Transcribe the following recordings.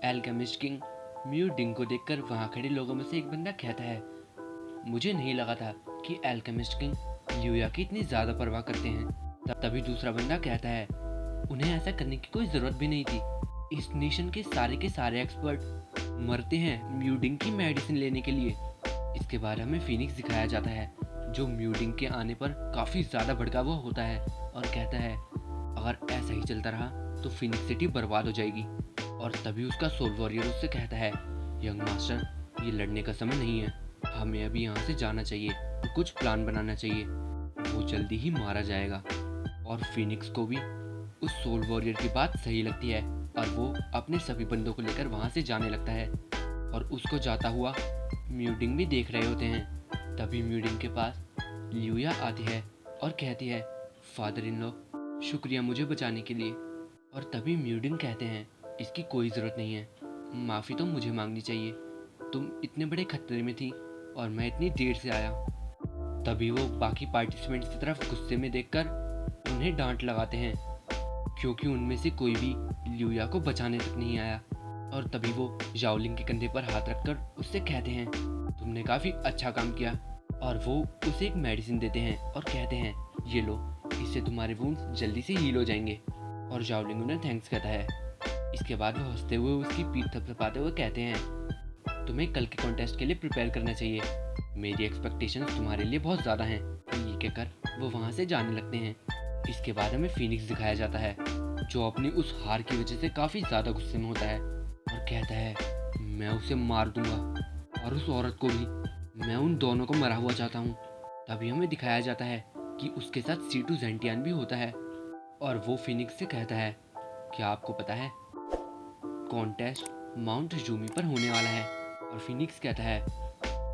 Alchemist king mu डिंग को देखकर वहाँ खड़े लोगों में से एक बंदा कहता है, मुझे नहीं लगा था कि एल्केमिस्ट किंग ल्यूया की इतनी ज़्यादा परवाह करते हैं। तभी दूसरा बंदा कहता है, उन्हें ऐसा करने की कोई ज़रूरत भी नहीं थी। इस नेशन के सारे एक्सपर्ट मरते हैं म्यूडिंग की मेडिसिन लेने के लिए। इसके बाद हमें फिनिक्स दिखाया जाता है, जो म्यूडिंग के आने पर काफ़ी ज़्यादा भड़का हुआ होता है और कहता है, अगर ऐसा ही चलता रहा तो फिनिक्स सिटी बर्बाद हो जाएगी। और तभी उसका सोल वॉरियर उससे कहता है, यंग मास्टर, ये लड़ने का समय नहीं है, हमें अभी यहाँ से जाना चाहिए और कुछ प्लान बनाना चाहिए, वो जल्दी ही मारा जाएगा। और फिनिक्स को भी उस सोल वॉरियर की बात सही लगती है और वो अपने सभी बंदों को लेकर वहाँ से जाने लगता है। और उसको जाता हुआ म्यूडिंग भी देख रहे होते हैं। तभी म्यूडिंग के पास ल्यूया आती है और कहती है, फादर इन लॉ, शुक्रिया मुझे बचाने के लिए। और तभी म्यूडिंग कहते हैं, इसकी कोई ज़रूरत नहीं है, माफ़ी तो मुझे मांगनी चाहिए, तुम इतने बड़े खतरे में थी और मैं इतनी देर से आया। तभी वो बाकी पार्टिसिपेंट्स की तरफ गुस्से में देखकर उन्हें डांट लगाते हैं, क्योंकि उनमें से कोई भी ल्यूया को बचाने तक नहीं आया। और तभी वो जाओलिंग के कंधे पर हाथ रखकर उससे कहते हैं, तुमने काफ़ी अच्छा काम किया। और वो उसे एक मेडिसिन देते हैं और कहते हैं, ये लो, इससे तुम्हारे वुंड्स जल्दी से हील हो जाएंगे। और जाओलिंग उन्हें थैंक्स कहता है। इसके बाद वो हंसते हुए उसकी पीठ थपथपाते हुए कहते हैं, तुम्हें कल के कॉन्टेस्ट के लिए प्रिपेयर करना चाहिए, मेरी एक्सपेक्टेशंस तुम्हारे लिए बहुत ज़्यादा हैं। ये कहकर वो वहाँ से जाने लगते हैं। इसके बाद हमें फिनिक्स दिखाया जाता है, जो अपनी उस हार की वजह से काफ़ी ज़्यादा गुस्से में होता है और कहता है, मैं उसे मार दूंगा और उस औरत को भी, मैं उन दोनों को मरा हुआ चाहता हूँ। तभी हमें दिखाया जाता है कि उसके साथ C2 ज़ेंटियान भी होता है और वो फिनिक्स से कहता है, क्या आपको पता है कॉन्टेस्ट माउंट जूमी पर होने वाला है। और फिनिक्स कहता है,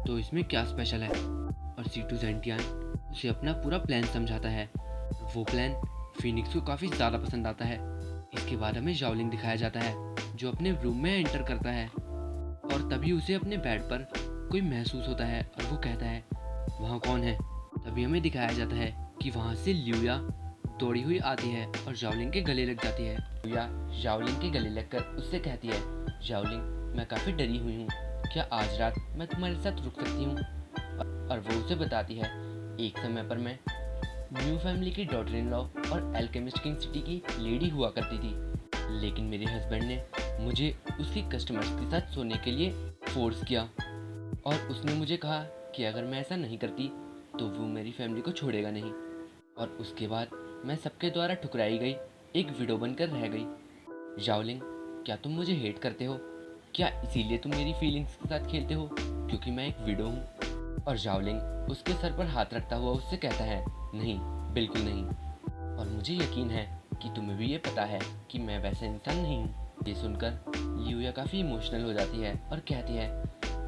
तो इसमें क्या स्पेशल है। और C2 ज़ेंटियान उसे अपना पूरा प्लान समझाता है। वो प्लान फिनिक्स को काफ़ी ज़्यादा पसंद आता है। इसके बाद हमें जाओलिंग दिखाया जाता है, जो अपने रूम में एंटर करता है और तभी उसे अपने बेड पर कोई महसूस होता है और वो कहता है, वहाँ कौन है। तभी हमें दिखाया जाता है कि वहाँ से ल्यूया दौड़ी हुई आती है और जाओलिंग के गले लग जाती है। ल्यूया जाओलिंग के गले लगकर उससे कहती है, जाओलिंग, मैं काफ़ी डरी हुई हूँ, क्या आज रात मैं तुम्हारे साथ रुक सकती हूँ। और वो उसे बताती है, एक समय पर मैं न्यू फैमिली की डॉटर इन लॉ और एल्केमिस्ट किंग सिटी की लेडी हुआ करती थी, लेकिन मेरे हस्बैंड ने मुझे उसकी कस्टमर्स के साथ सोने के लिए फोर्स किया और उसने मुझे कहा कि अगर मैं ऐसा नहीं करती तो वो मेरी फैमिली को छोड़ेगा नहीं। और उसके बाद मैं सबके द्वारा ठुकराई गई एक विडो बनकर रह गई। जाओलिंग, क्या तुम मुझे हेट करते हो? क्या इसीलिए तुम मेरी फीलिंग्स के साथ खेलते हो क्योंकि मैं एक विडो हूँ? और जाओलिंग उसके सर पर हाथ रखता हुआ उससे कहता है, नहीं, बिल्कुल नहीं, और मुझे यकीन है कि तुम्हें भी ये पता है कि मैं वैसा इंसान नहीं हूँ। ये सुनकर ल्यूया काफ़ी इमोशनल हो जाती है और कहती है,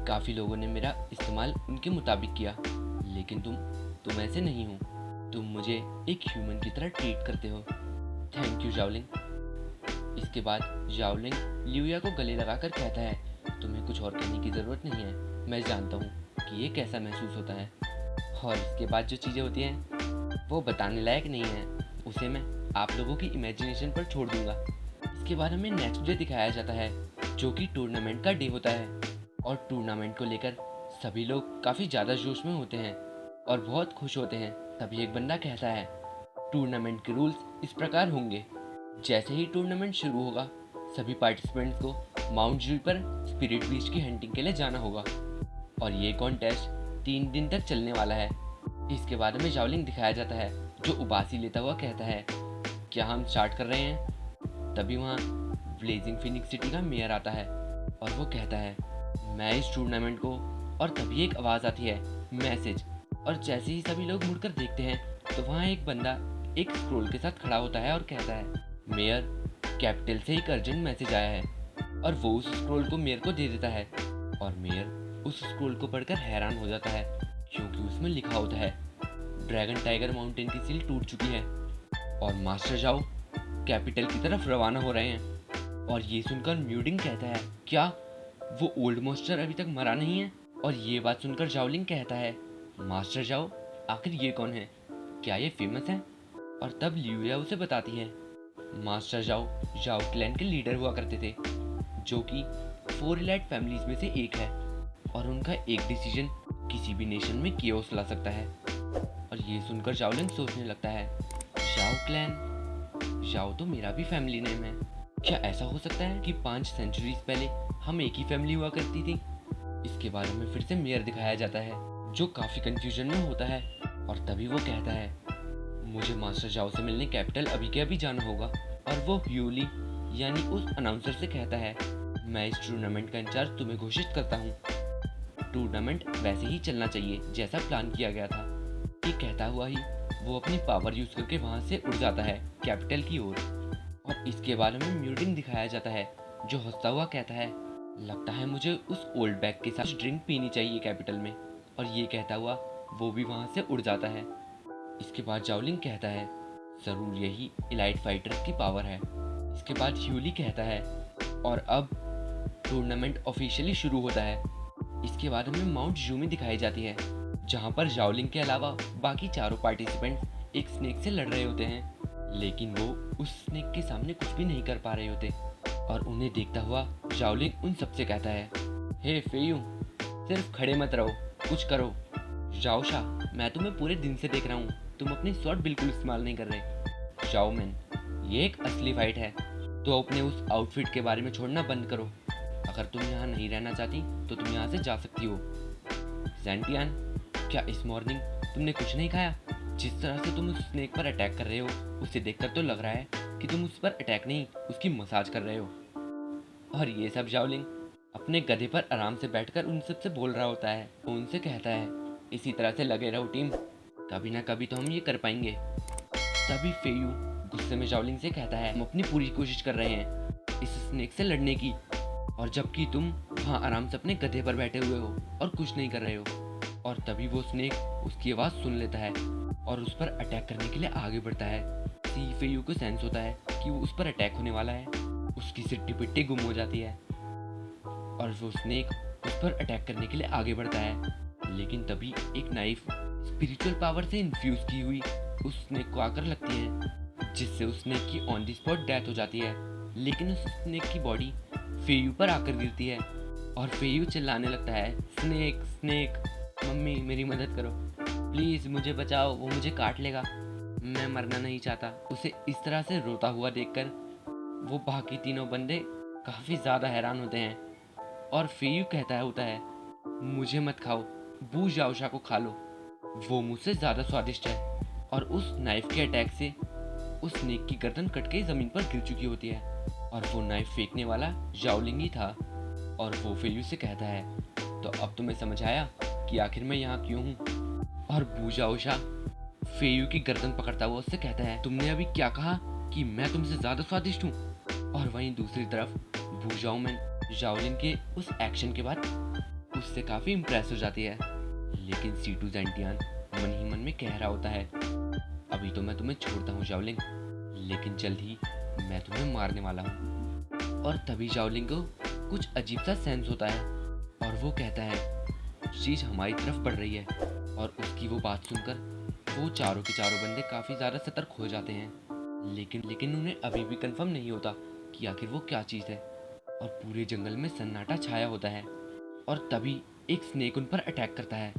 काफ़ी लोगों ने मेरा इस्तेमाल उनके मुताबिक किया, लेकिन तुम ऐसे नहीं हो, तुम मुझे एक ह्यूमन की तरह ट्रीट करते हो। थैंक यू जाओलिंग। इसके बाद जाओलिंग ल्यूया को गले लगाकर कहता है, तुम्हें कुछ और कहने की ज़रूरत नहीं है, मैं जानता हूँ कि ये कैसा महसूस होता है। और इसके बाद जो चीज़ें होती हैं वो बताने लायक नहीं है, उसे मैं आप लोगों की इमेजिनेशन पर छोड़ दूंगा। इसके बाद हमें नेक्स्ट डे दिखाया जाता है, जो कि टूर्नामेंट का डे होता है। और टूर्नामेंट को लेकर सभी लोग काफ़ी ज़्यादा जोश में होते हैं और बहुत खुश होते हैं। तभी एक बंदा कहता है, टूर्नामेंट के रूल्स इस प्रकार होंगे, जैसे ही टूर्नामेंट शुरू होगा सभी पार्टिसिपेंट्स को माउंट जूल पर स्पिरिट बीस्ट की हंटिंग के लिए जाना होगा और ये कॉन्टेस्ट 3 दिन तक चलने वाला है। इसके बाद हमें जावलिंग दिखाया जाता है, जो उबासी लेता हुआ कहता है, क्या हम स्टार्ट कर रहे हैं। तभी वहाँ ब्लेजिंग फिनिक्स सिटी का मेयर आता है और वो कहता है, मैं इस टूर्नामेंट को। और तभी एक आवाज़ आती है, मैसेज। और जैसे ही सभी लोग मुड़कर देखते हैं तो वहाँ एक बंदा एक स्क्रोल के साथ खड़ा होता है और कहता है, मेयर, कैपिटल से एक अर्जेंट मैसेज आया है। और वो उस स्क्रोल को मेयर को दे देता है और मेयर उस स्क्रोल को पढ़कर हैरान हो जाता है, क्योंकि उसमें लिखा होता है, ड्रैगन टाइगर माउंटेन की सील टूट चुकी है और मास्टर जाओ कैपिटल की तरफ रवाना हो रहे हैं। और ये सुनकर म्यूडिंग कहता है, क्या वो ओल्ड मास्टर अभी तक मरा नहीं है। और ये बात सुनकर जाओलिंग कहता है, मास्टर जाओ, आखिर ये कौन है, क्या ये फेमस है। और तब ल्यूया उसे बताती है, मास्टर जाओ जाओ क्लैन के लीडर हुआ करते थे, जो कि 4 एलाइट फैमिलीज में से एक है और उनका एक डिसीजन किसी भी नेशन में केओस ला सकता है। और ये सुनकर जाओलिंग सोचने लगता है, जाओ क्लैन, जाओ तो मेरा भी फैमिली नेम है। क्या ऐसा हो सकता है कि 5 सेंचुरीज पहले हम एक ही फैमिली हुआ करती थी? इसके बारे में फिर से मेयर दिखाया जाता है जो काफी कंफ्यूजन में होता है और तभी वो कहता है, मुझे मास्टर जाओ से मिलने कैपिटल अभी के अभी जाना होगा। और वो ह्यूली यानी उस अनाउंसर से कहता है, मैं इस टूर्नामेंट का इंचार्ज तुम्हें घोषित करता हूँ। टूर्नामेंट वैसे ही चलना चाहिए जैसा प्लान किया गया था। ये कहता हुआ ही वो अपनी पावर यूज करके वहां से उड़ जाता है कैपिटल की ओर। और इसके बारे में म्यूडिंग दिखाया जाता है जो हंसता हुआ कहता है, लगता है मुझे उस ओल्ड बैग के साथ ड्रिंक पीनी चाहिए कैपिटल में। और ये कहता हुआ वो भी वहां से उड़ जाता है। इसके बाद जाओलिंग कहता है, जरूर यही एलाइट फाइटर की पावर है। इसके बाद ह्यूली कहता है, और अब टूर्नामेंट ऑफिशियली शुरू होता है। इसके बाद हमें माउंट यूमी दिखाई जाती है जहां पर जाओलिंग के अलावा बाकी चारों पार्टिसिपेंट्स एक स्नेक से लड़ रहे होते हैं, लेकिन वो उस स्नेक के सामने कुछ भी नहीं कर पा रहे होते। और उन्हें देखता हुआ जाओलिंग उन सबसे कहता है, हे फेयू, सिर्फ खड़े मत रहो, कुछ करो। जाओशा, मैं तुम्हें पूरे दिन से देख रहा हूँ, तुम अपनी स्वॉर्ड बिल्कुल इस्तेमाल नहीं कर रहे। जाओ मैन, ये एक असली फाइट है, तो अपने उस आउटफिट के बारे में छोड़ना बंद करो। अगर तुम यहाँ नहीं रहना चाहती तो तुम यहाँ से जा सकती हो। ज़ैंटियान, क्या इस मॉर्निंग तुमने कुछ नहीं खाया? जिस तरह से तुम उस स्नेक पर अटैक कर रहे हो उसे देखकर तो लग रहा है कि तुम उस पर अटैक नहीं उसकी मसाज कर रहे हो। और ये सब जाओलिंग अपने गधे पर आराम से बैठकर उन सबसे बोल रहा होता है। वो उनसे कहता है, इसी तरह से लगे रहो टीम, कभी ना कभी तो हम ये कर पाएंगे। तभी फेयू गुस्से में जाओलिंग से कहता है, हम अपनी पूरी कोशिश कर रहे हैं इस स्नेक से लड़ने की, और जबकि तुम वहाँ आराम से अपने गधे पर बैठे हुए हो और कुछ नहीं कर रहे हो। और तभी वो स्नेक उसकी आवाज़ सुन लेता है और उस पर अटैक करने के लिए आगे बढ़ता है। सी फेयू को सेंस होता है कि वो उस पर अटैक होने वाला है। उसकी सिट्टी पिट्टी गुम हो जाती है और वो स्नेक उस पर अटैक करने के लिए आगे बढ़ता है। लेकिन तभी एक नाइफ स्पिरिचुअल पावर से इन्फ्यूज की हुई उस स्नेक को आकर लगती है, जिससे उस स्नेक की ऑन द स्पॉट डेथ हो जाती है। लेकिन उस स्नेक की बॉडी फेयू पर आकर गिरती है और फेयू चिल्लाने लगता है, स्नेक स्नेक, मम्मी मेरी मदद करो, प्लीज़ मुझे बचाओ, वो मुझे काट लेगा, मैं मरना नहीं चाहता। उसे इस तरह से रोता हुआ देखकर वो बाकी तीनों बंदे काफ़ी ज़्यादा हैरान होते हैं। और फेयू कहता होता है, मुझे मत खाओ, बू जाओशा को खा लो, वो मुझसे ज़्यादा स्वादिष्ट है। और उस नाइफ के अटैक से उस स्नेक की गर्दन कट के ज़मीन पर गिर चुकी होती है और वो नाइफ फेंकने वाला जाओलिंग ही था। और वो फेयू से कहता है, तो अब तुम्हें समझ आया कि आखिर मैं यहाँ क्यों हूँ। और बू जाओशा फेयू की गर्दन पकड़ता हुआ उससे कहता है, तुमने अभी क्या कहा कि मैं तुमसे ज़्यादा स्वादिष्ट हूँ? और वहीं दूसरी तरफ बू जाओमैन जाओलिंग के उस एक्शन के बाद उससे काफ़ी इम्प्रेस हो जाती है। लेकिन सीटू ज़ैंटियान मन ही मन में कह रहा होता है, अभी तो मैं तुम्हें छोड़ता हूँ जाओलिंग, लेकिन जल्द ही मैं तुम्हें मारने वाला हूँ। और तभी जाओलिंग को कुछ अजीब सा सेंस होता है और वो कहता है, चीज़ हमारी तरफ बढ़ रही है। और उसकी वो बात सुनकर वो चारों के चारों बंदे काफ़ी ज़्यादा सतर्क हो जाते हैं। लेकिन उन्हें अभी भी कंफर्म नहीं होता कि आखिर वो क्या चीज़ है। और पूरे जंगल में सन्नाटा छाया होता है और तभी एक स्नेक उन पर अटैक करता है